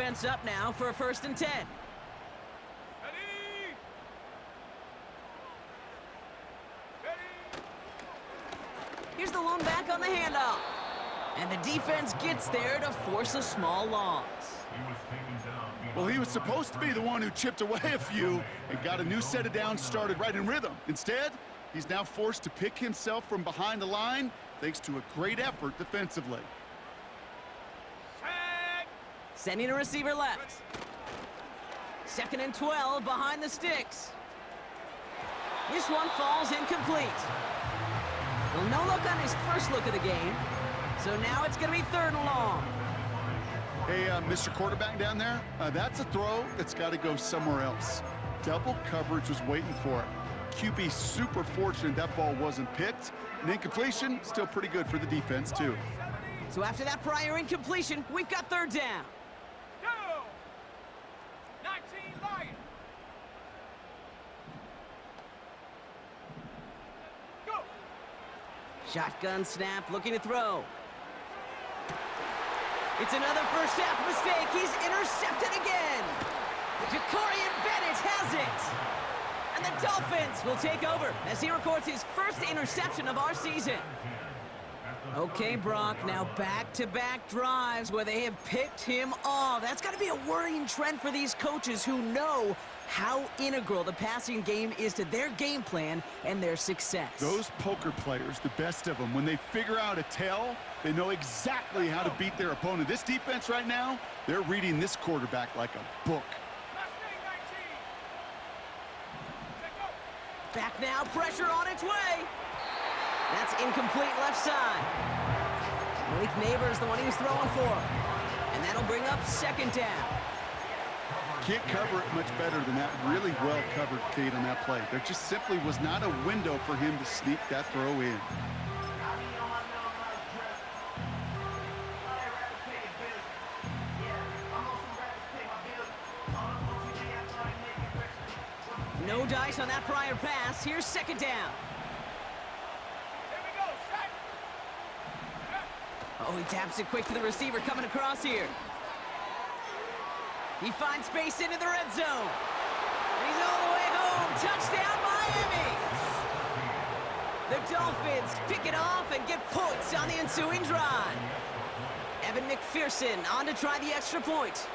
defense up now for a 1st and 10. Here's the lone back on the handoff. And the defense gets there to force a small loss. Well, he was supposed to be the one who chipped away a few and got a new set of downs started right in rhythm. Instead, he's now forced to pick himself from behind the line thanks to a great effort defensively. Sending a receiver left. 2nd and 12 behind the sticks. This one falls incomplete. Well, no look on his first look of the game. So now it's going to be 3rd and long. Hey, Mr. Quarterback down there, that's a throw that's got to go somewhere else. Double coverage was waiting for it. QB super fortunate that ball wasn't picked. And incompletion, still pretty good for the defense, too. So after that prior incompletion, we've got 3rd down. Go! 19 Lions! Go! Shotgun snap, looking to throw. It's another first half mistake. He's intercepted again. Jacorian Bennett has it. And the Dolphins will take over as he records his first interception of our season. Okay, Brock, now back-to-back drives where they have picked him off. That's got to be a worrying trend for these coaches who know how integral the passing game is to their game plan and their success. Those poker players, the best of them, when they figure out a tell, they know exactly how to beat their opponent. This defense right now, they're reading this quarterback like a book. Back now, pressure on its way. That's incomplete left side. Malik Neighbors, the one he was throwing for. And that'll bring up 2nd down. Can't cover it much better than that. Really well covered, Kate, on that play. There just simply was not a window for him to sneak that throw in. No dice on that prior pass. Here's 2nd down. Oh, he taps it quick to the receiver coming across here. He finds space into the red zone. And he's all the way home. Touchdown, Miami! The Dolphins pick it off and get points on the ensuing drive. Evan McPherson on to try the extra point.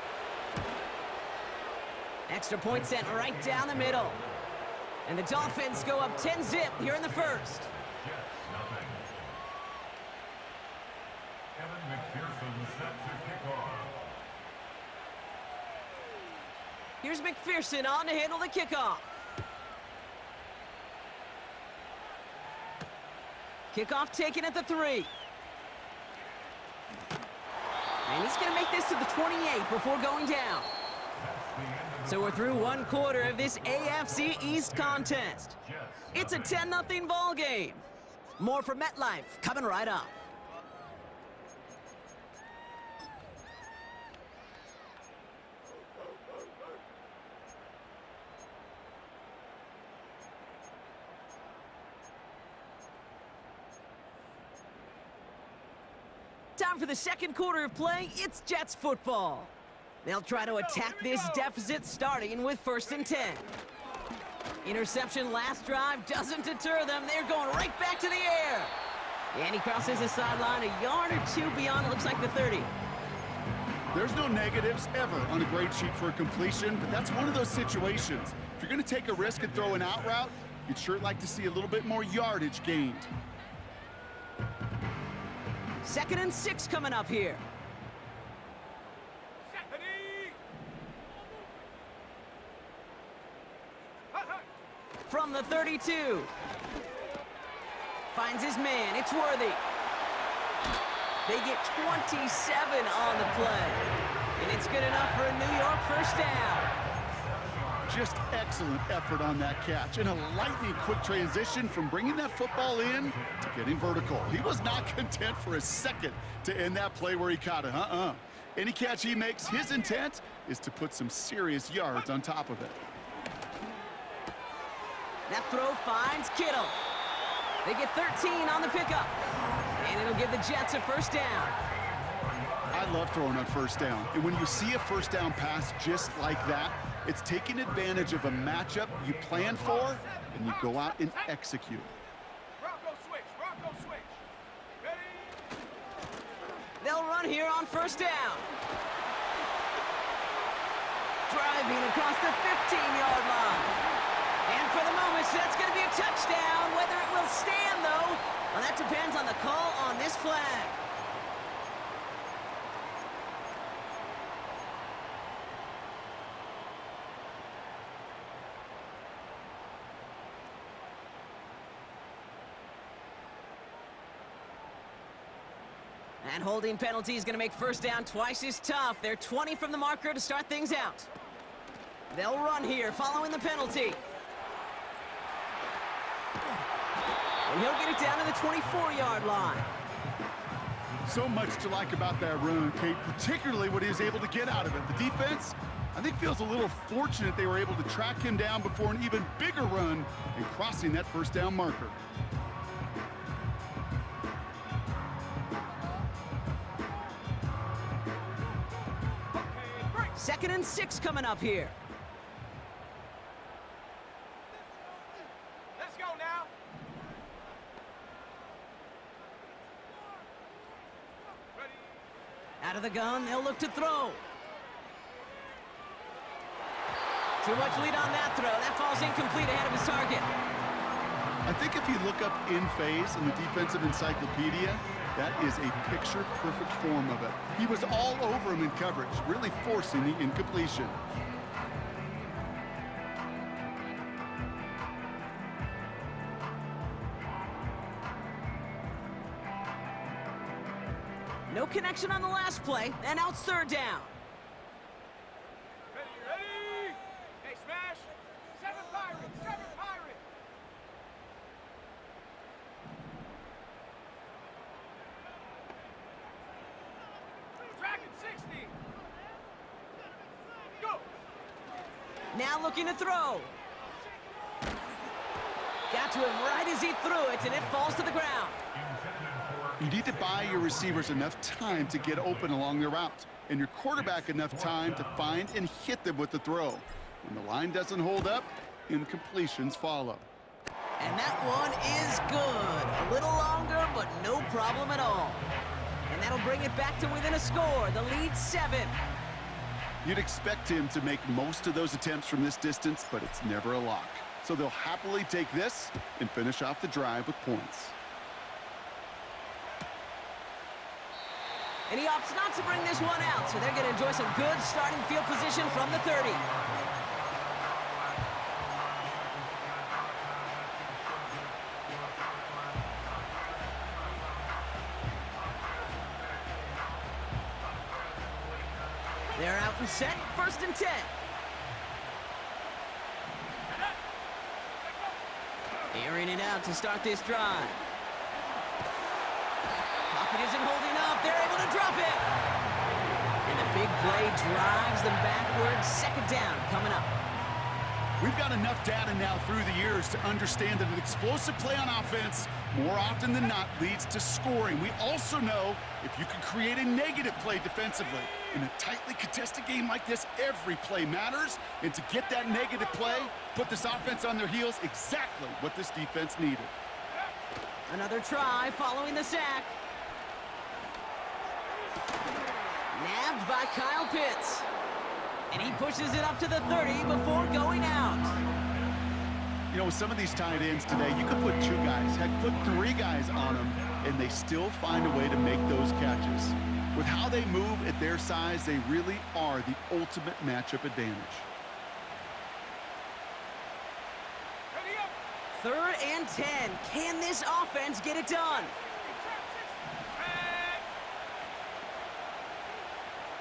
Extra point sent right down the middle. And the Dolphins go up 10-zip here in the 1st. Here's McPherson on to handle the kickoff. Kickoff taken at the 3. And he's going to make this to the 28 before going down. So we're through 1 quarter of this AFC East contest. It's a 10-0 ball game. More from MetLife coming right up. Time for the 2nd quarter of play. It's Jets football. They'll try to attack this deficit starting with 1st and 10. Interception last drive doesn't deter them. They're going right back to the air. And he crosses the sideline a yard or 2 beyond, it looks like the 30. There's no negatives ever on a grade sheet for a completion, but that's one of those situations. If you're going to take a risk and throw an out route, you'd sure like to see a little bit more yardage gained. 2nd and 6 coming up here. From the 32. Finds his man. It's Worthy. They get 27 on the play. And it's good enough for a New York 1st down. Just excellent effort on that catch. And a lightning quick transition from bringing that football in to getting vertical. He was not content for a second to end that play where he caught it. Any catch he makes, his intent is to put some serious yards on top of it. That throw finds Kittle. They get 13 on the pickup. And it'll give the Jets a 1st down. I love throwing on first down. And when you see a first down pass just like that, it's taking advantage of a matchup you plan for, and you go out and execute. Bronco switch. Bronco switch. Ready? They'll run here on first down. Driving across the 15-yard line. And for the moment, that's going to be a touchdown. Whether it will stand, though, well, that depends on the call on this flag. And holding penalty is going to make first down twice as tough. They're 20 from the marker to start things out. They'll run here following the penalty. And he'll get it down to the 24-yard line. So much to like about that run, Kate, particularly what he was able to get out of it. The defense, I think, feels a little fortunate they were able to track him down before an even bigger run and crossing that first down marker. Okay, break. 2nd and 6 coming up here. Let's go now. Ready? Out of the gun, they'll look to throw. Too much lead on that throw. That falls incomplete ahead of his target. I think if you look up in phase in the defensive encyclopedia, that is a picture-perfect form of it. He was all over him in coverage, really forcing the incompletion. No connection on the last play, and now it's 3rd down. Ready, ready? Hey, smash. 7 Pirates, 7 Pirates. Dragon 60. Go. Now looking to throw. Got to him right as he threw it, and it falls to the ground. You need to buy your receivers enough time to get open along their route, and your quarterback enough time to find and hit them with the throw. When the line doesn't hold up, incompletions follow. And that one is good. A little longer, but no problem at all. And that'll bring it back to within a score. The lead 7. You'd expect him to make most of those attempts from this distance, but it's never a lock. So they'll happily take this and finish off the drive with points. And he opts not to bring this one out, so they're going to enjoy some good starting field position from the 30. They're out and set, 1st and 10. Airing it out to start this drive. Pocket isn't holding up. They're able to drop it. And the big play drives them backwards. 2nd down coming up. We've got enough data now through the years to understand that an explosive play on offense more often than not leads to scoring. We also know if you can create a negative play defensively. In a tightly contested game like this, every play matters. And to get that negative play, put this offense on their heels, exactly what this defense needed. Another try following the sack. Nabbed by Kyle Pitts. And he pushes it up to the 30 before going out. You know, with some of these tight ends today, you could put 2 guys, heck, put 3 guys on them, and they still find a way to make those catches. With how they move at their size, they really are the ultimate matchup advantage. Ready up. 3rd and 10. Can this offense get it done? And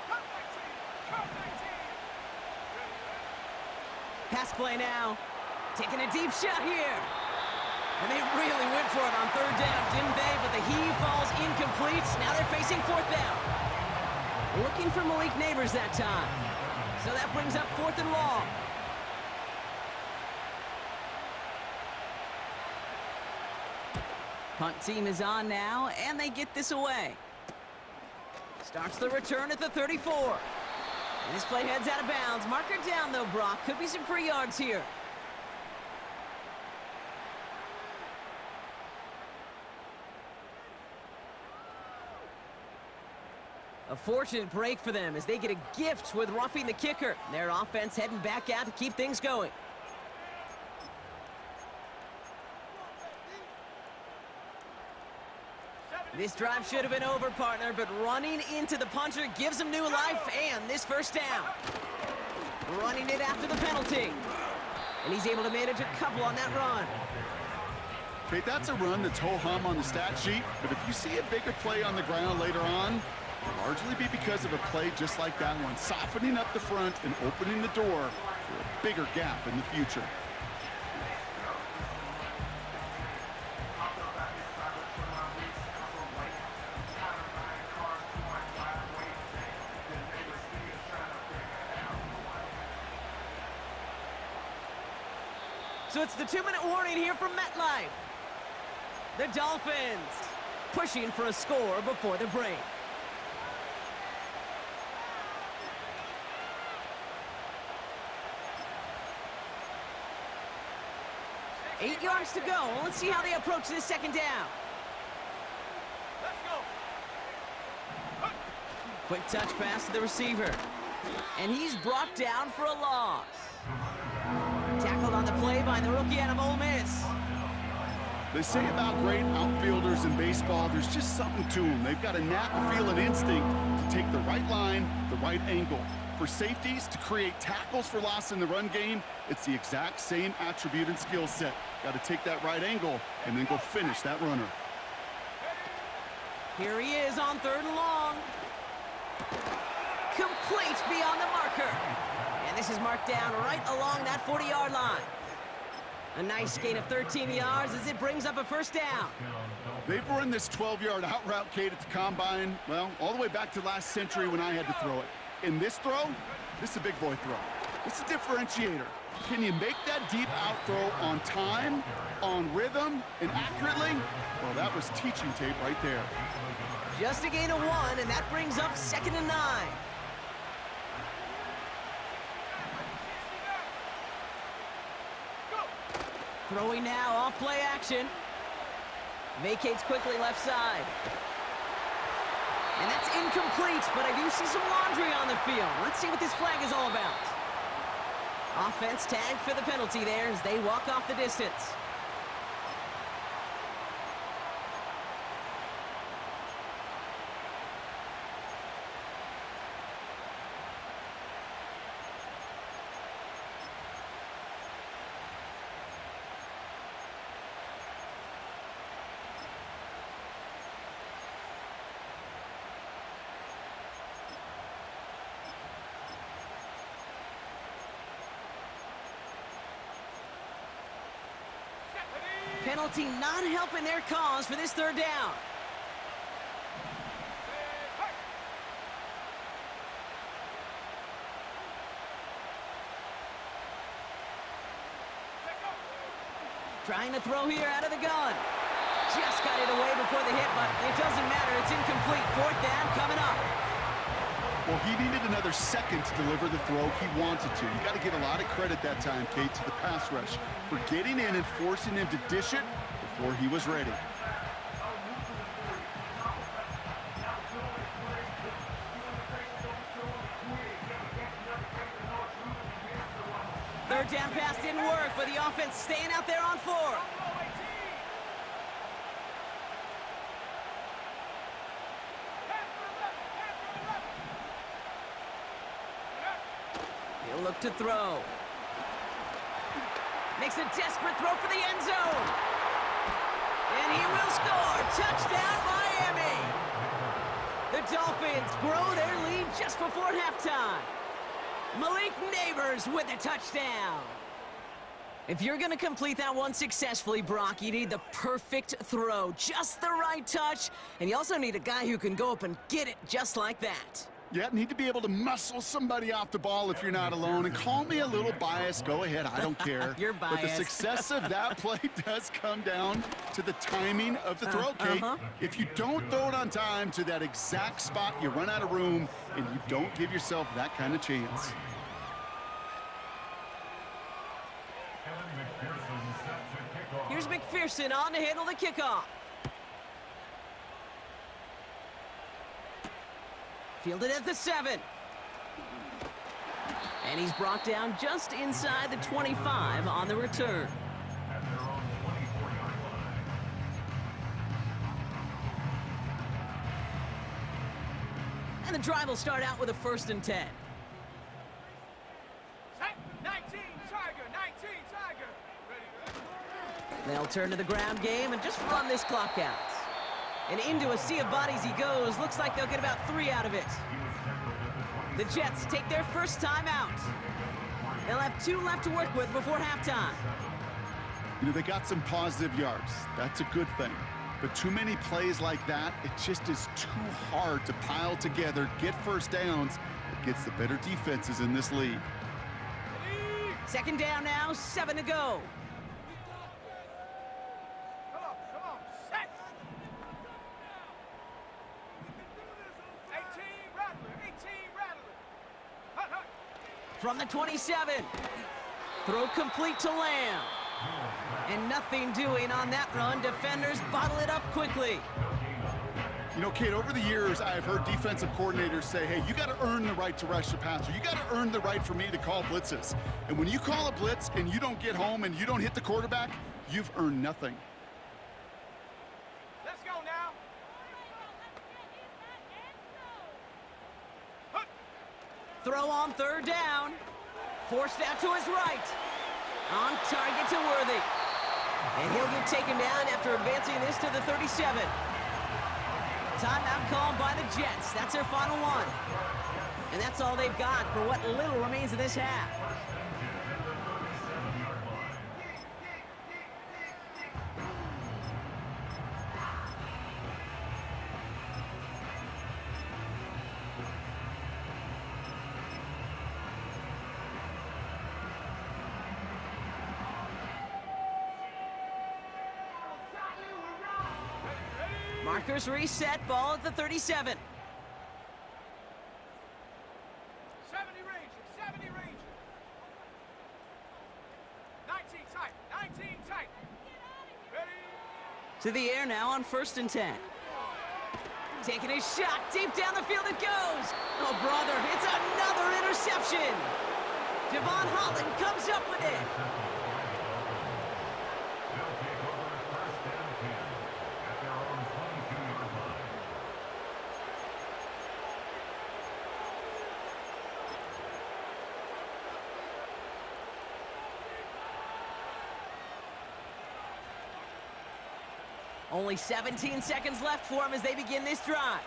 cut 19. Cut 19. Pass play now. Taking a deep shot here. And they really went for it on 3rd down, didn't they? But the heave falls incomplete. Now they're facing 4th down. Looking for Malik Neighbors that time. So that brings up 4th and long. Punt team is on now, and they get this away. Starts the return at the 34. And this play heads out of bounds. Marker down, though, Brock. Could be some free yards here. A fortunate break for them as they get a gift with roughing the kicker. Their offense heading back out to keep things going. This drive should have been over, partner, but running into the puncher gives them new life and this first down. Running it after the penalty. And he's able to manage a couple on that run. Okay, that's a run that's ho-hum on the stat sheet, but if you see a bigger play on the ground later on, it'll largely be because of a play just like that one, softening up the front and opening the door for a bigger gap in the future. So it's the 2-minute warning here from MetLife. The Dolphins pushing for a score before the break. 8 yards to go. Let's see how they approach this second down. Let's go. Quick touch pass to the receiver. And he's brought down for a loss. Tackled on the play by the rookie out of Ole Miss. They say about great outfielders in baseball, there's just something to them. They've got a knack, a feel, and instinct to take the right line, the right angle. For safeties to create tackles for loss in the run game, it's the exact same attribute and skill set. Got to take that right angle and then go finish that runner. Here he is on 3rd and long. Complete beyond the marker. And this is marked down right along that 40-yard line. A nice gain of 13 yards as it brings up a first down. They've run this 12-yard out route, Kate, at the combine, well, all the way back to last century when I had to throw it. In this throw, this is a big boy throw. It's a differentiator. Can you make that deep out throw on time, on rhythm, and accurately? Well, that was teaching tape right there. Just a gain of 1, and that brings up 2nd and 9. Throwing now, off play action. Vacates quickly left side. And that's incomplete, but I do see some laundry on the field. Let's see what this flag is all about. Offense tagged for the penalty there as they walk off the distance. Penalty not helping their cause for this 3rd down. Trying to throw here out of the gun. Just got it away before the hit, but it doesn't matter. It's incomplete. 4th down coming up. Well, he needed another second to deliver the throw he wanted to. You got to give a lot of credit that time, Kate, to the pass rush for getting in and forcing him to dish it before he was ready. Third down pass didn't work, but the offense staying out there on 4th. He'll look to throw. Makes a desperate throw for the end zone. And he will score. Touchdown, Miami. The Dolphins grow their lead just before halftime. Malik Neighbors with a touchdown. If you're going to complete that one successfully, Brock, you need the perfect throw, just the right touch, and you also need a guy who can go up and get it just like that. Yeah, need to be able to muscle somebody off the ball if you're not alone. And call me a little biased. Go ahead. I don't care. You're But the biased. success of that play does come down to the timing of the throw, Kate. If you don't throw it on time to that exact spot, you run out of room, and you don't give yourself that kind of chance. Here's McPherson on to handle the kickoff. Fielded at the 7. And he's brought down just inside the 25 on the return. And the drive will start out with a 1st and 10. Set. 19, Tiger. 19, Tiger. Ready. They'll turn to the ground game and just run this clock out. And into a sea of bodies he goes. Looks like they'll get about 3 out of it. The Jets take their first time out. They'll have 2 left to work with before halftime. You know, they got some positive yards. That's a good thing. But too many plays like that, it just is too hard to pile together, get first downs. It gets the better defenses in this league. 2nd down now, 7 to go. Come on. Set. 18, Rattler. 18, Rattler. Hut. From the 27. Throw complete to Lamb. And nothing doing on that run. Defenders bottle it up quickly. You know, Kate, over the years, I've heard defensive coordinators say, hey, you got to earn the right to rush the passer. You got to earn the right for me to call blitzes. And when you call a blitz and you don't get home and you don't hit the quarterback, you've earned nothing. Let's go now. Hut. Throw on 3rd down. Forced out to his right. On target to Worthy. And he'll get taken down after advancing this to the 37. Timeout called by the Jets. That's their final one. And that's all they've got for what little remains of this half. Markers reset, ball at the 37. 70 Ranger. 19 tight. Ready. To the air now on 1st and 10. Taking a shot, deep down the field it goes. Oh, brother, it's another interception. Devon Holland comes up with it. Only 17 seconds left for him as they begin this drive.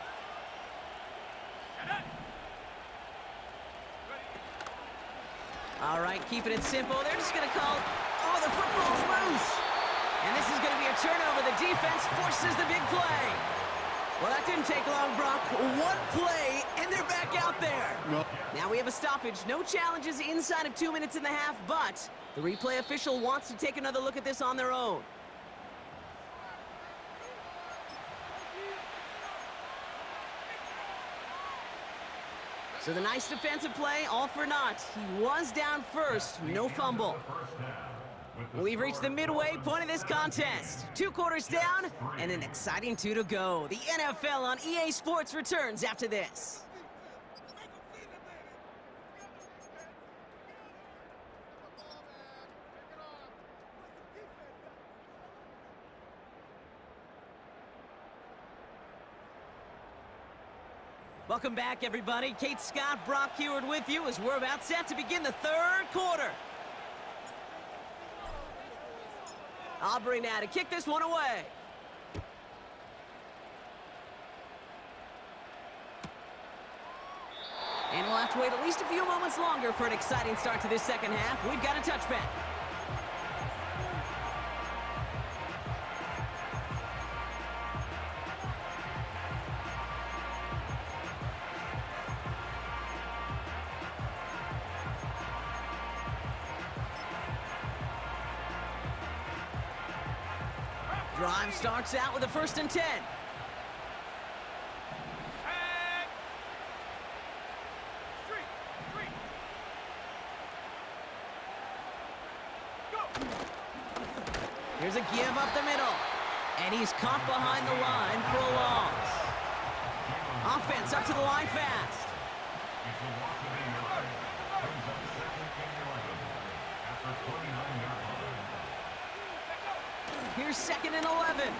All right, keeping it simple. They're just going to call, oh, the football's loose. And this is going to be a turnover. The defense forces the big play. Well, that didn't take long, Brock. 1 play, and they're back out there. Well, now we have a stoppage. No challenges inside of 2 minutes and a half, but the replay official wants to take another look at this on their own. So the nice defensive play, all for naught. He was down first, no fumble. We've reached the midway point of this contest. 2 quarters down, and an exciting 2 to go. The NFL on EA Sports returns after this. Welcome back, everybody. Kate Scott, Brock Heward with you as we're about set to begin the 3rd quarter. Aubrey now to kick this one away. And we'll have to wait at least a few moments longer for an exciting start to this 2nd half. We've got a touchback. Drive starts out with a 1st and 10. Here's a give up the middle. And he's caught behind the line for a loss. Offense up to the line fast. Here's 2nd and 11.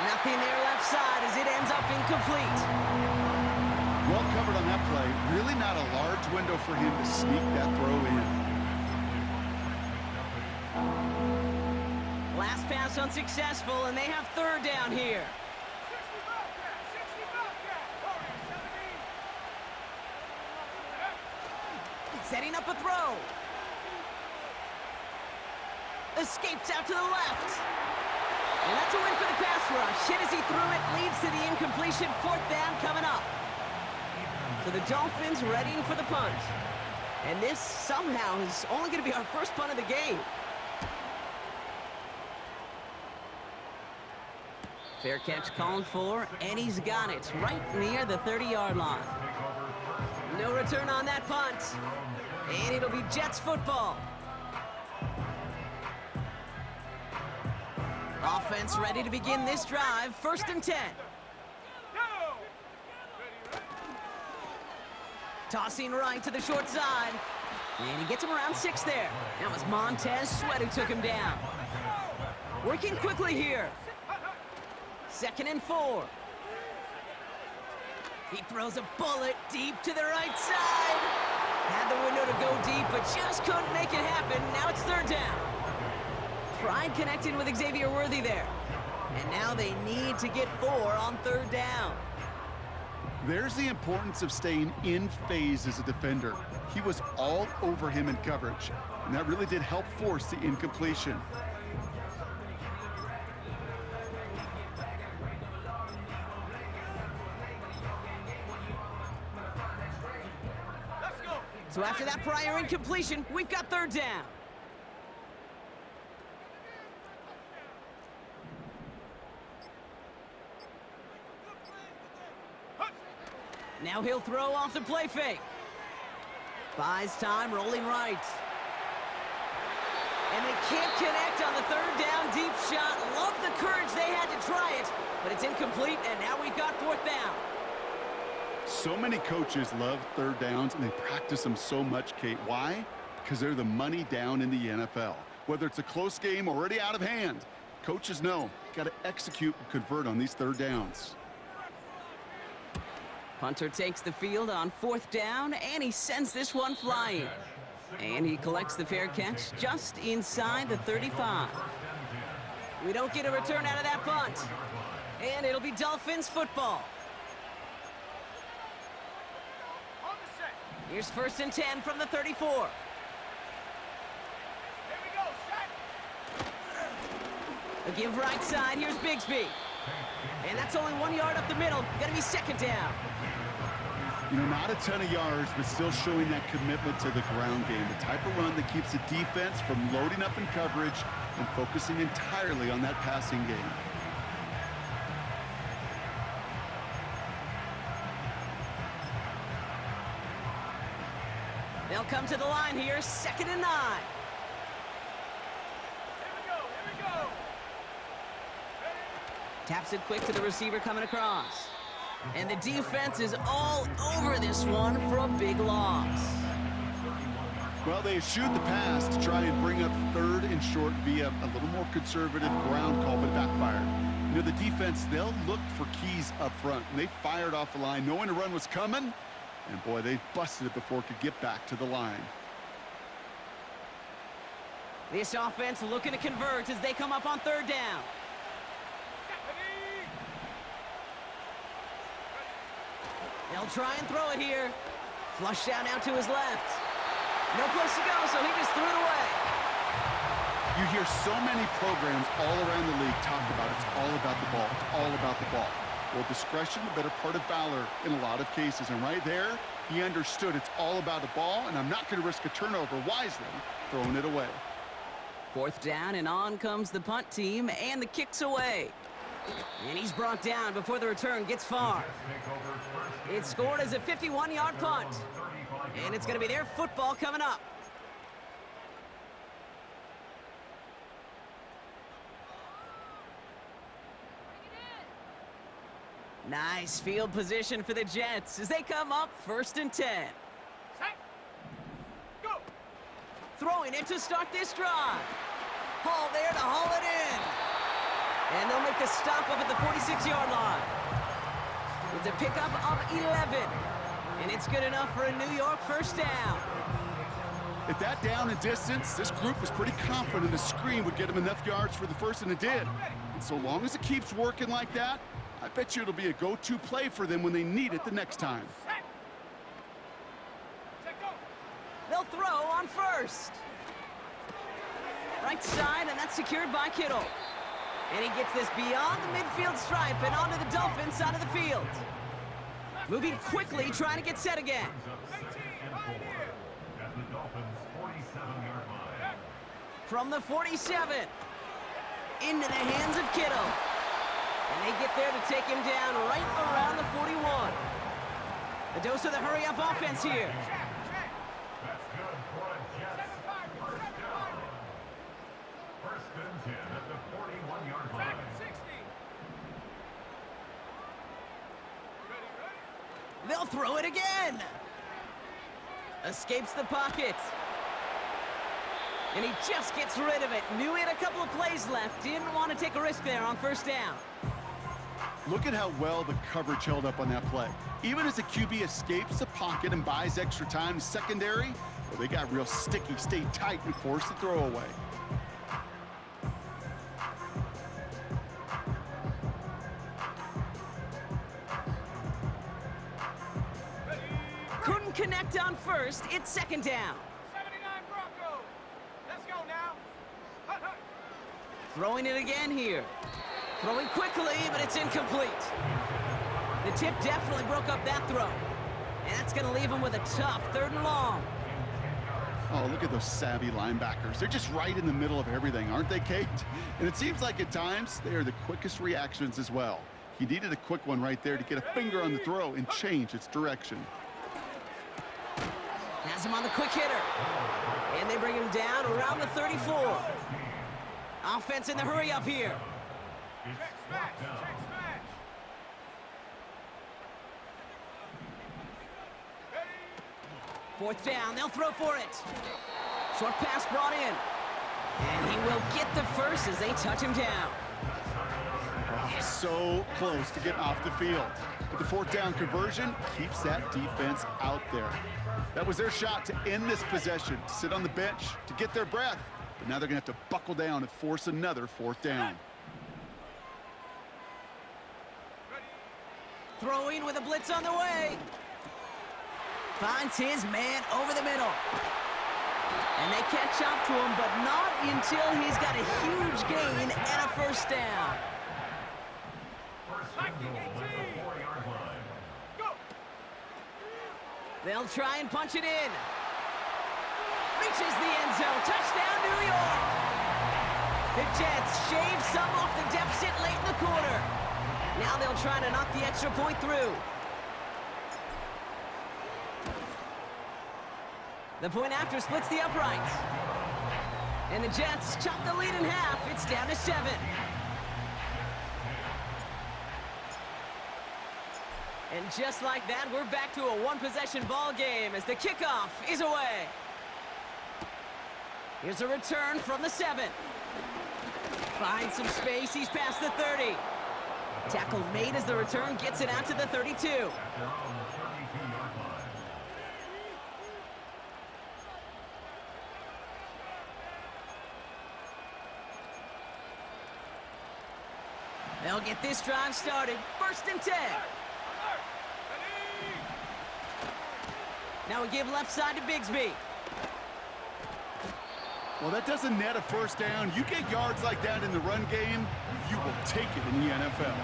Nothing there left side as it ends up incomplete. Well covered on that play. Really not a large window for him to sneak that throw in. Last pass unsuccessful, and they have 3rd down here. 60 Bobcat! Setting up a throw. Escapes out to the left. And that's a win for the pass rush. Hit as he threw it, leads to the incompletion. 4th down coming up. So the Dolphins readying for the punt. And this somehow is only going to be our first punt of the game. Fair catch called for, and he's got it right near the 30-yard line. No return on that punt. And it'll be Jets football. Offense ready to begin this drive. 1st and 10. Tossing right to the short side. And he gets him around 6 there. That was Montez Sweat who took him down. Working quickly here. 2nd and 4. He throws a bullet deep to the right side. Had the window to go deep, but just couldn't make it happen. Now it's 3rd down. Tried connecting with Xavier Worthy there. And now they need to get 4 on 3rd down. There's the importance of staying in phase as a defender. He was all over him in coverage, and that really did help force the incompletion. So after that prior incompletion, we've got 3rd down. Now he'll throw off the play fake. Buys time, rolling right. And they can't connect on the 3rd down deep shot. Love the courage they had to try it, but it's incomplete, and now we've got 4th down. So many coaches love 3rd downs, and they practice them so much, Kate. Why? Because they're the money down in the NFL. Whether it's a close game already out of hand, coaches know got to execute and convert on these 3rd downs. Punter takes the field on 4th down, and he sends this one flying. And he collects the fair catch just inside the 35. We don't get a return out of that punt. And it'll be Dolphins football. Here's 1st and 10 from the 34. Here we go, set. A give right side, here's Bigsby. And that's only 1 yard up the middle. Gonna be 2nd down. You know, not a ton of yards, but still showing that commitment to the ground game. The type of run that keeps the defense from loading up in coverage and focusing entirely on that passing game. They'll come to the line here, 2nd and 9. Here we go. Taps it quick to the receiver coming across. And the defense is all over this one for a big loss. Well, they eschewed the pass to try and bring up 3rd and short via a little more conservative ground call, but it backfired. You know, the defense, they'll look for keys up front, and they fired off the line knowing the run was coming, and boy, they busted it before it could get back to the line. This offense looking to convert as they come up on 3rd down. They'll try and throw it here. Flushed out now to his left. No place to go, so he just threw it away. You hear so many programs all around the league talk about it's all about the ball. It's all about the ball. Well, discretion, the better part of valor in a lot of cases. And right there, he understood it's all about the ball, and I'm not going to risk a turnover wisely, throwing it away. 4th down, and on comes the punt team, and the kick's away. And he's brought down before the return gets far. It's scored as a 51-yard punt. And it's going to be their football coming up. Nice field position for the Jets as they come up 1st and 10. Set. Go. Throwing it to start this drive. Hall there to haul it in. And they'll make the stop up at the 46-yard line. It's a pickup of 11. And it's good enough for a New York 1st down. At that down and distance, this group was pretty confident the screen would get them enough yards for the first, and it did. And so long as it keeps working like that, I bet you it'll be a go-to play for them when they need it the next time. Set. Set, go. They'll throw on 1st. Right side, and that's secured by Kittle. And he gets this beyond the midfield stripe and onto the Dolphins side of the field. Moving quickly, trying to get set again. 18, right here. At the Dolphins' 47-yard line. From the 47, into the hands of Kittle. And they get there to take him down right around the 41. A dose of the hurry-up offense here. Check, check. That's good for a Jets 7 Pirates, first 7 down. Pirates. 1st and 10 at the 41-yard line. Second, 60. Ready, ready. They'll throw it again. Escapes the pocket. And he just gets rid of it. Knew he had a couple of plays left. Didn't want to take a risk there on 1st down. Look at how well the coverage held up on that play. Even as the QB escapes the pocket and buys extra time secondary, well, they got real sticky, stayed tight, and forced the throw away. Couldn't connect on 1st. It's 2nd down. 79 Broncos. Let's go now. Hut, hut. Throwing it again here. Throwing quickly, but it's incomplete. The tip definitely broke up that throw. And that's going to leave him with a tough 3rd and long. Oh, look at those savvy linebackers. They're just right in the middle of everything, aren't they, Kate? And it seems like at times they are the quickest reactions as well. He needed a quick one right there to get a finger on the throw and change its direction. Has him on the quick hitter. And they bring him down around the 34. Offense in the hurry up here. Check, smash. Check, smash. Ready. 4th down, they'll throw for it. Short pass brought in. And he will get the first as they touch him down. Oh, so close to getting off the field. But the 4th down conversion keeps that defense out there. That was their shot to end this possession, to sit on the bench, to get their breath. But now they're going to have to buckle down and force another 4th down. Throwing with a blitz on the way. Finds his man over the middle. And they catch up to him, but not until he's got a huge gain and a 1st down. First and goal at the 4-yard line. Go. They'll try and punch it in. Reaches the end zone. Touchdown, New York. The Jets shave some off the deficit late in the quarter. Now they'll try to knock the extra point through. The point after splits the uprights. And the Jets chop the lead in half. It's down to 7. And just like that, we're back to a one-possession ball game as the kickoff is away. Here's a return from the 7. Finds some space. He's past the 30. Tackle made as the return gets it out to the 32. At their own 32-yard line. They'll get this drive started. 1st and 10. Alert. Ready. Now we give left side to Bigsby. Well, that doesn't net a 1st down. You get yards like that in the run game, you will take it in the NFL.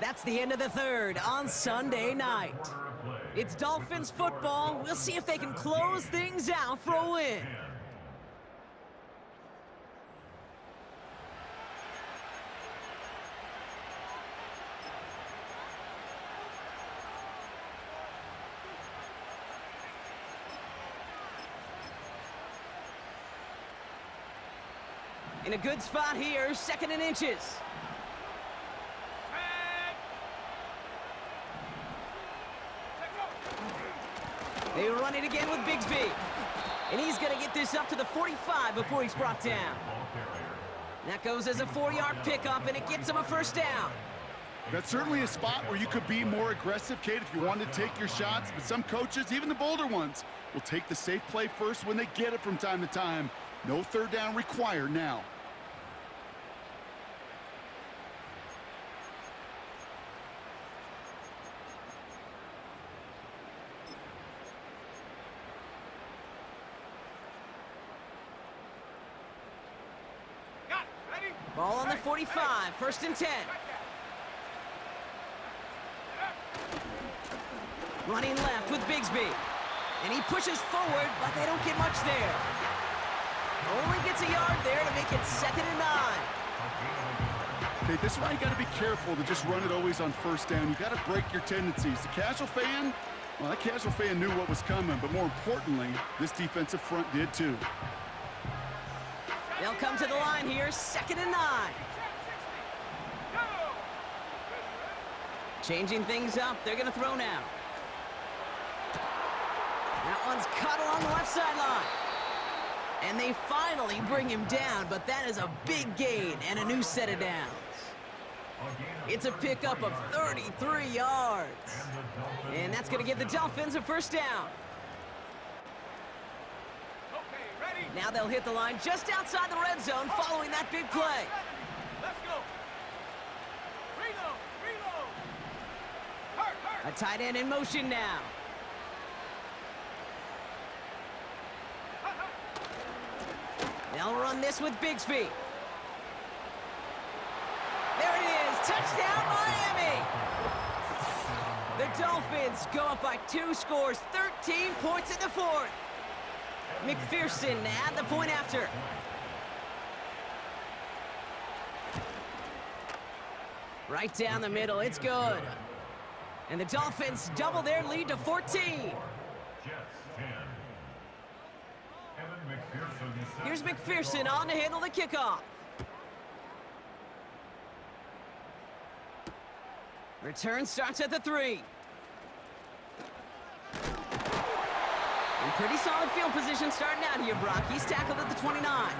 That's the end of the 3rd on Sunday night. Quarter of play. It's Dolphins football. We'll see if they can close things out for a win. In a good spot here, 2nd and inches. They run it again with Bigsby. And he's going to get this up to the 45 before he's brought down. That goes as a 4-yard pickup, and it gets him a 1st down. That's certainly a spot where you could be more aggressive, Kate, if you wanted to take your shots. But some coaches, even the bolder ones, will take the safe play first when they get it from time to time. No 3rd down required now. Ball on the 45, 1st and 10. Running left with Bigsby. And he pushes forward, but they don't get much there. Only gets a yard there to make it 2nd and 9. Okay, this is why you got to be careful to just run it always on 1st down. You got to break your tendencies. The casual fan, well, that casual fan knew what was coming, but more importantly, this defensive front did too. They'll come to the line here, 2nd and 9. Changing things up, they're going to throw now. That one's cut along the left sideline. And they finally bring him down, but that is a big gain and a new set of downs. It's a pickup of 33 yards. And that's going to give the Dolphins a 1st down. Now they'll hit the line just outside the red zone following that big play. Let's go. Reload. A tight end in motion now. They'll run this with Bigsby. There it is, touchdown Miami! The Dolphins go up by 2 scores, 13 points in the 4th. McPherson at the point after. Right down the middle, it's good. And the Dolphins double their lead to 14. Here's McPherson on to handle the kickoff. Return starts at the 3. And pretty solid field position starting out here, Brock. He's tackled at the 29.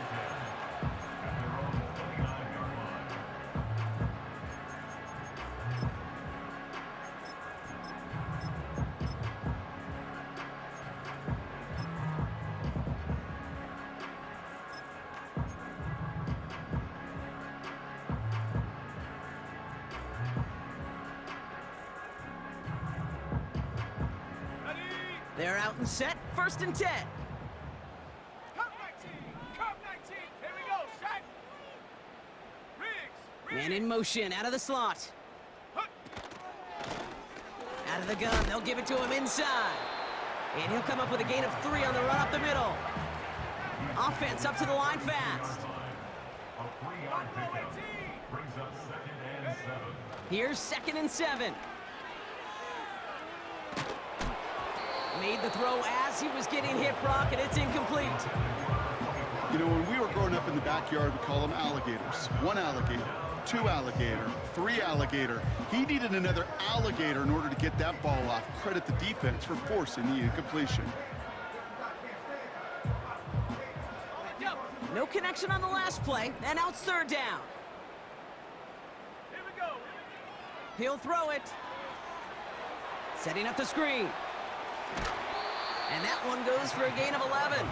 They're out and set, 1st and 10. Cup 19, here we go, set. Riggs. Man in motion, out of the slot. Out of the gun, they'll give it to him inside. And he'll come up with a gain of 3 on the run up the middle. Offense up to the line fast. A 3-yard pickup brings up 2nd and 7. Here's 2nd and 7. Made the throw as he was getting hit, Brock, and it's incomplete. You know, when we were growing up in the backyard, we call them alligators. 1 alligator, 2 alligator, 3 alligator. He needed another alligator in order to get that ball off. Credit the defense for forcing the incompletion. No connection on the last play, and now it's 3rd down. Here we go. He'll throw it. Setting up the screen. And that one goes for a gain of 11.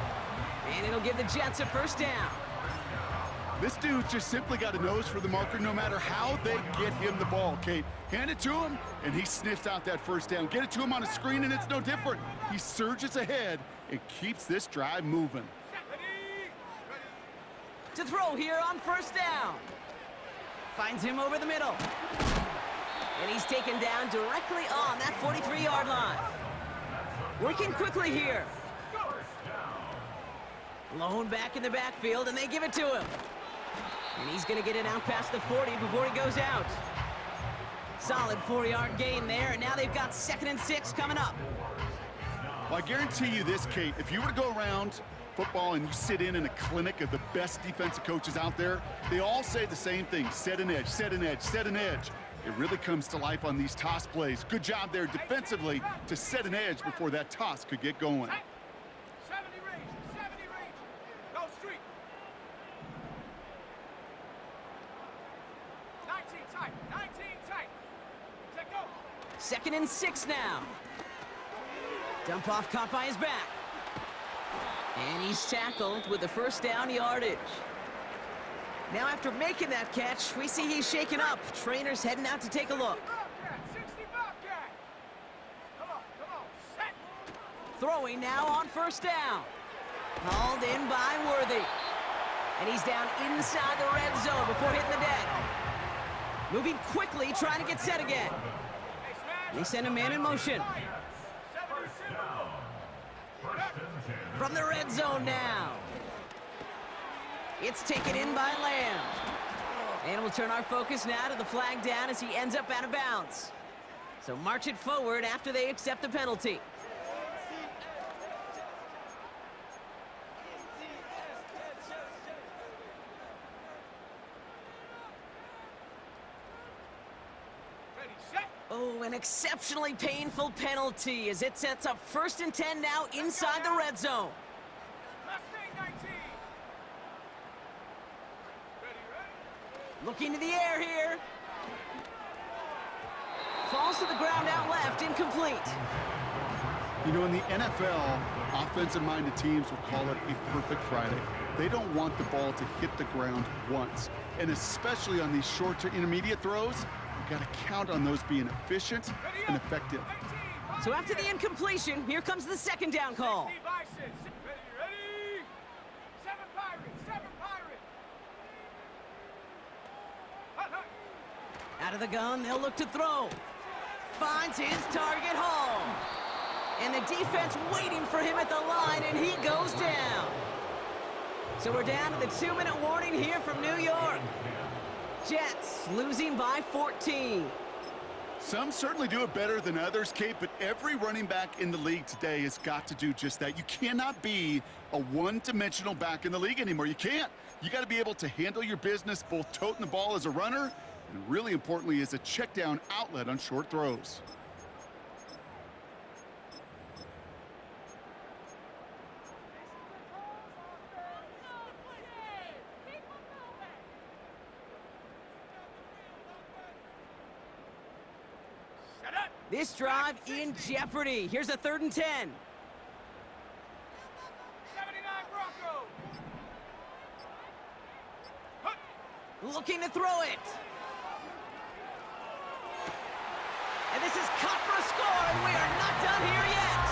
And it'll give the Jets a 1st down. This dude just simply got a nose for the marker no matter how they get him the ball, Kate. Hand it to him, and he sniffs out that 1st down. Get it to him on a screen, and it's no different. He surges ahead and keeps this drive moving. To throw here on 1st down. Finds him over the middle. And he's taken down directly on that 43-yard line. Working quickly here. Lone back in the backfield, and they give it to him. And he's going to get it out past the 40 before he goes out. Solid 4-yard gain there, and now they've got 2nd and 6 coming up. Well, I guarantee you this, Kate, if you were to go around football and you sit in a clinic of the best defensive coaches out there, they all say the same thing: set an edge, set an edge, set an edge. It really comes to life on these toss plays. Good job there defensively to set an edge before that toss could get going. 70 range, go street. 19 tight, take go. 2nd and 6 now. Dump off caught by his back. And he's tackled with the 1st down yardage. Now after making that catch, we see he's shaken up. Trainer's heading out to take a look. 60 Bobcat. Come on, set. Throwing now on 1st down. Hauled in by Worthy. And he's down inside the red zone before hitting the deck. Moving quickly, trying to get set again. They send a man in motion. From the red zone now. It's taken in by Lamb. And we'll turn our focus now to the flag down as he ends up out of bounds. So march it forward after they accept the penalty. Ready, set. Oh, an exceptionally painful penalty as it sets up 1st and 10 now inside the red zone. Mustang 19. Ready. Looking to the air here. Falls to the ground out left, incomplete. You know, in the NFL, offensive-minded teams will call it a perfect Friday. They don't want the ball to hit the ground once. And especially on these short to intermediate throws, you got to count on those being efficient and effective. So after the incompletion, here comes the 2nd down call. Ready. 7 Pirates. Hut. Out of the gun, they'll look to throw. Finds his target home. And the defense waiting for him at the line, and he goes down. So we're down to the 2-minute warning here from New York. Jets losing by 14. Some certainly do it better than others, Kate, but every running back in the league today has got to do just that. You cannot be a one-dimensional back in the league anymore. You can't. You got to be able to handle your business, both toting the ball as a runner and really importantly as a check down outlet on short throws. This drive in jeopardy. Here's a 3rd and 10. 79 Broncos. Looking to throw it. And this is caught for a score, and we are not done here yet.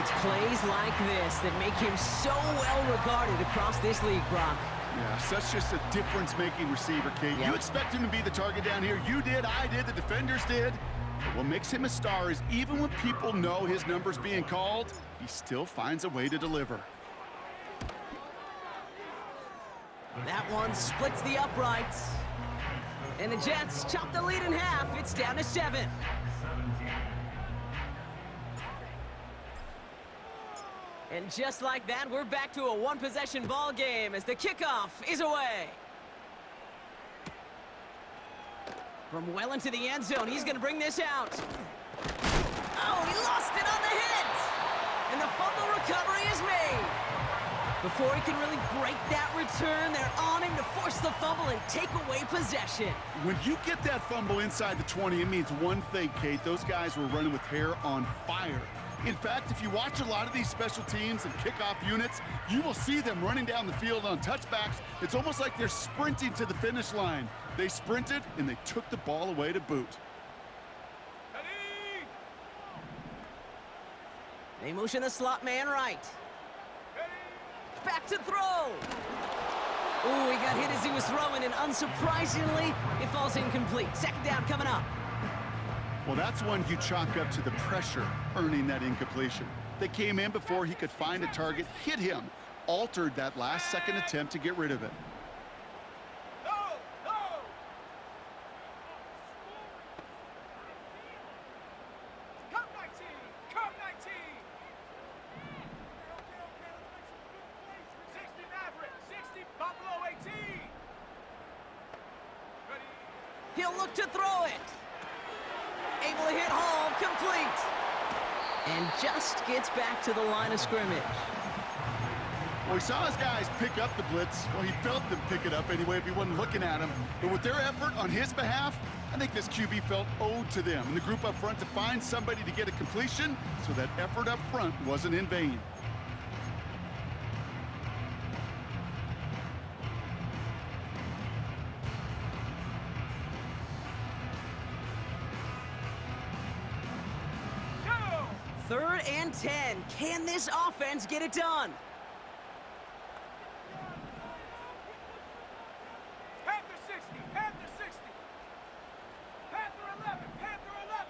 It's plays like this that make him so well regarded across this league, Brock. Yeah, such just a difference-making receiver, Kate. Yep. You expect him to be the target down here. You did, I did, the defenders did. But what makes him a star is even when people know his number's being called, he still finds a way to deliver. That one splits the uprights. And the Jets chop the lead in half. It's down to 7. And just like that, we're back to a one-possession ball game as the kickoff is away. From well into the end zone, he's going to bring this out. Oh, he lost it on the hit! And the fumble recovery is made. Before he can really break that return, they're on him to force the fumble and take away possession. When you get that fumble inside the 20, it means one thing, Kate. Those guys were running with hair on fire. In fact, if you watch a lot of these special teams and kickoff units, you will see them running down the field on touchbacks. It's almost like they're sprinting to the finish line. They sprinted, and they took the ball away to boot. Ready. They motion the slot man right. Back to throw. Ooh, he got hit as he was throwing, and unsurprisingly, it falls incomplete. 2nd down coming up. Well, that's one you chalk up to the pressure earning that incompletion. They came in before he could find a target, hit him, altered that last second attempt to get rid of it. No, no. Come 19, come 19. 60 Maverick, 60 Buffalo 18. Ready? He'll look to throw it. Able to hit home, complete. And just gets back to the line of scrimmage. Well, he saw his guys pick up the blitz. Well, he felt them pick it up anyway if he wasn't looking at him. But with their effort on his behalf, I think this QB felt owed to them and the group up front to find somebody to get a completion so that effort up front wasn't in vain. Go. 3rd and 10. Can this offense get it done? Panther 60, Panther 60. Panther 11, Panther 11.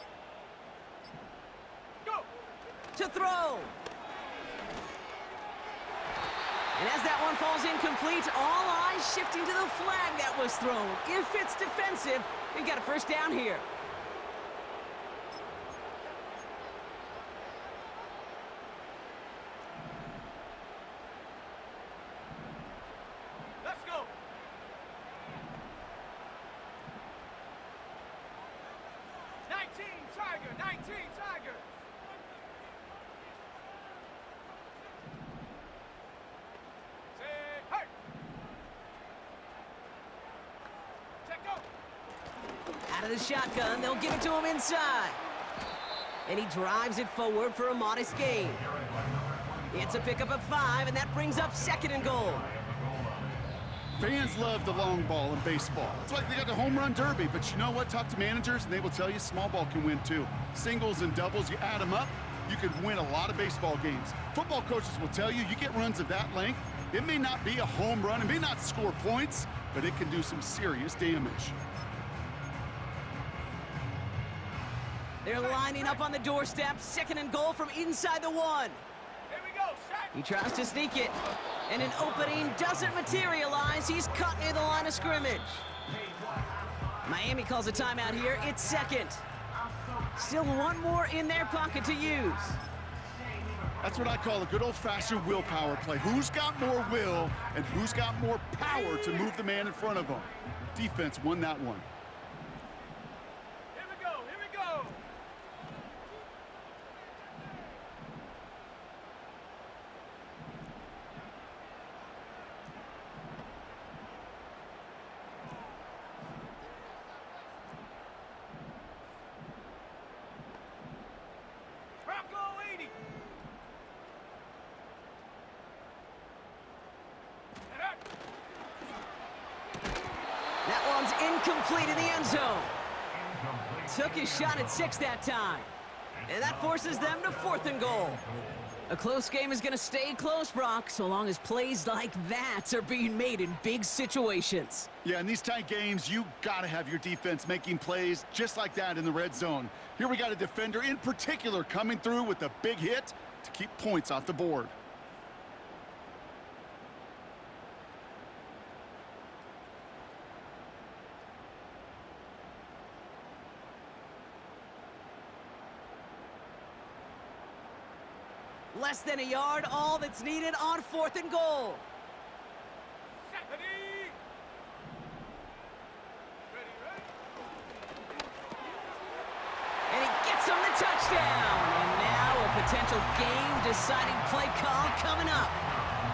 Go. To throw. And as that one falls incomplete, all eyes shifting to the flag that was thrown. If it's defensive, we've got a first down here. Let's go. Tiger, 19, Tiger. Say, hey. Check go. Out of the shotgun, they'll give it to him inside. And he drives it forward for a modest gain. It's a pickup of 5, and that brings up 2nd and goal. Fans love the long ball in baseball. It's like they got the home run derby, but you know what? Talk to managers, and they will tell you small ball can win too. Singles and doubles, you add them up, you could win a lot of baseball games. Football coaches will tell you, you get runs of that length, it may not be a home run, it may not score points, but it can do some serious damage. They're lining up on the doorstep. 2nd and goal from inside the 1. Here we go, set. He tries to sneak it, and an opening doesn't materialize. He's caught near the line of scrimmage. Miami calls a timeout here. It's 2nd. Still one more in their pocket to use. That's what I call a good old-fashioned willpower play. Who's got more will and who's got more power to move the man in front of them? Defense won that one. Here we go, here we go. Bronco 80. And up. That one's incomplete in the end zone. Took his shot at 6 that time. And that forces them to 4th and goal. A close game is going to stay close, Brock, so long as plays like that are being made in big situations. Yeah, in these tight games, you got to have your defense making plays just like that in the red zone. Here we got a defender in particular coming through with a big hit to keep points off the board. Less than a yard, all that's needed on 4th and goal. Set. Ready. Ready, ready. And he gets him the touchdown. And now a potential game-deciding play call coming up.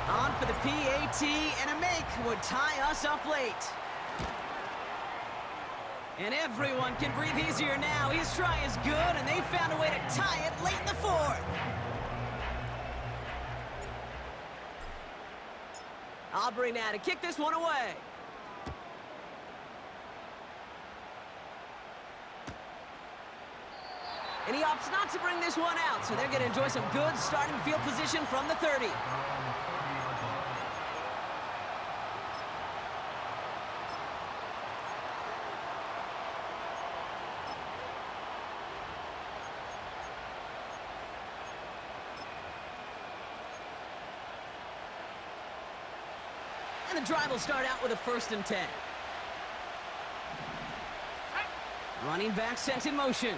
On for the PAT, and a make would tie us up late. And everyone can breathe easier now. His try is good, and they found a way to tie it late in the 4th. Aubrey now to kick this one away. And he opts not to bring this one out, so they're going to enjoy some good starting field position from the 30. the drive will start out with a 1st and 10. Running back sent in motion.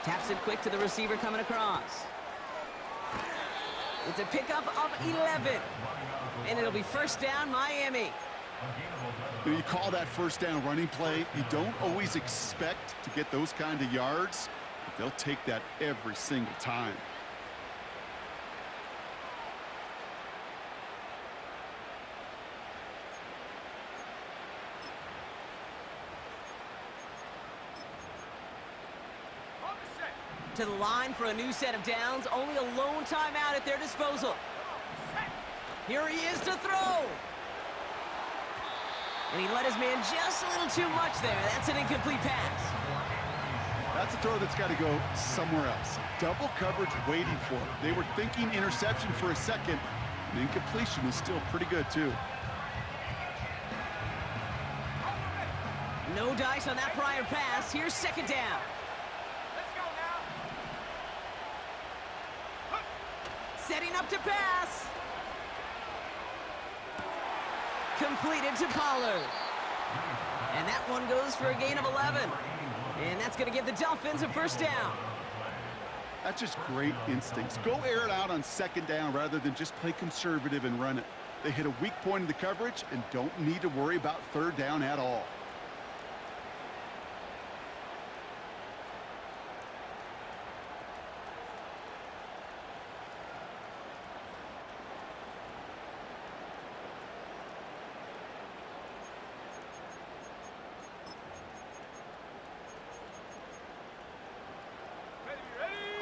Taps it quick to the receiver coming across. It's a pickup of 11. And it'll be 1st down, Miami. You call that 1st down running play. You don't always expect to get those kind of yards, but they'll take that every single time. To the line for a new set of downs. Only a lone timeout at their disposal. Here he is to throw. And he let his man just a little too much there. That's an incomplete pass. That's a throw that's got to go somewhere else. Double coverage waiting for it. They were thinking interception for a second. And incompletion is still pretty good, too. No dice on that prior pass. Here's 2nd down. Setting up to pass. Completed to Pollard. And that one goes for a gain of 11. And that's going to give the Dolphins a 1st down. That's just great instincts. Go air it out on 2nd down rather than just play conservative and run it. They hit a weak point in the coverage and don't need to worry about 3rd down at all.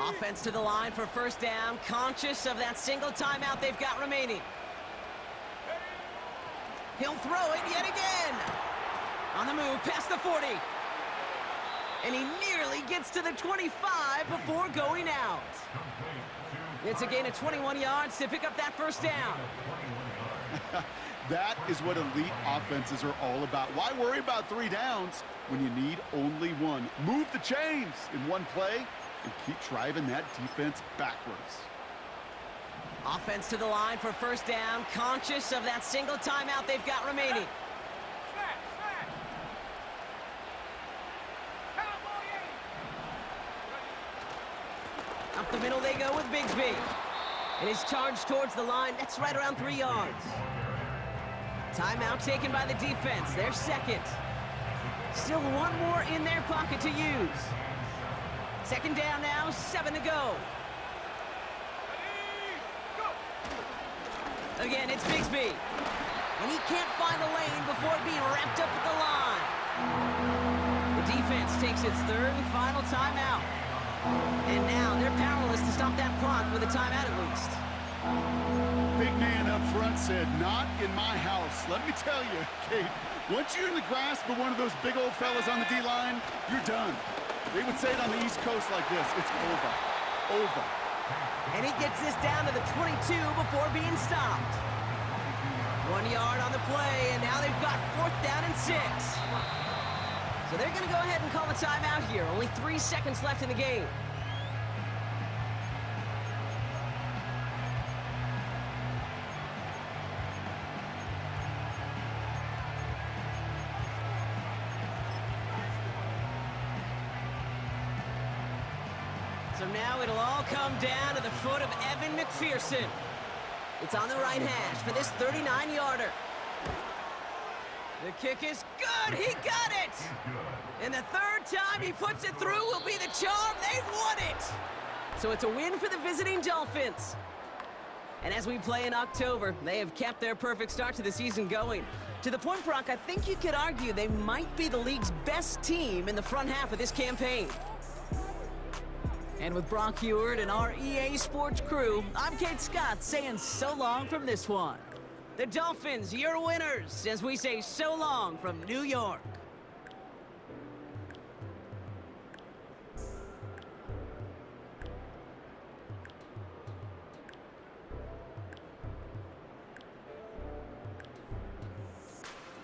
Offense to the line for 1st down, conscious of that single timeout they've got remaining. He'll throw it yet again. On the move, past the 40. And he nearly gets to the 25 before going out. It's a gain of 21 yards to pick up that 1st down. That is what elite offenses are all about. Why worry about 3 downs when you need only 1? Move the chains in one play and keep driving that defense backwards. Offense to the line for 1st down, conscious of that single timeout they've got remaining. Up the middle they go with Bigsby. And his charge towards the line, that's right around 3 yards. Timeout taken by the defense, their 2nd. Still 1 more in their pocket to use. 2nd down now, 7 to go. Again, it's Bigsby. And he can't find a lane before being wrapped up at the line. The defense takes its 3rd and final timeout. And now they're powerless to stop that clock with a timeout at least. Big man up front said, "Not in my house." Let me tell you, Kate, once you're in the grasp of one of those big old fellas on the D-line, you're done. They would say it on the East Coast like this: it's over. Over. And he gets this down to the 22 before being stopped. 1 yard on the play, and now they've got 4th down and 6. So they're going to go ahead and call a timeout here. Only 3 seconds left in the game. So now it'll all come down to the foot of Evan McPherson. It's on the right hash for this 39-yarder. The kick is good. He got it. And the 3rd time he puts it through will be the charm. They've won it. So it's a win for the visiting Dolphins. And as we play in October, they have kept their perfect start to the season going. To the point, Brock, I think you could argue they might be the league's best team in the front half of this campaign. And with Brock Heward and our EA Sports crew, I'm Kate Scott saying so long from this one. The Dolphins, your winners, as we say so long from New York.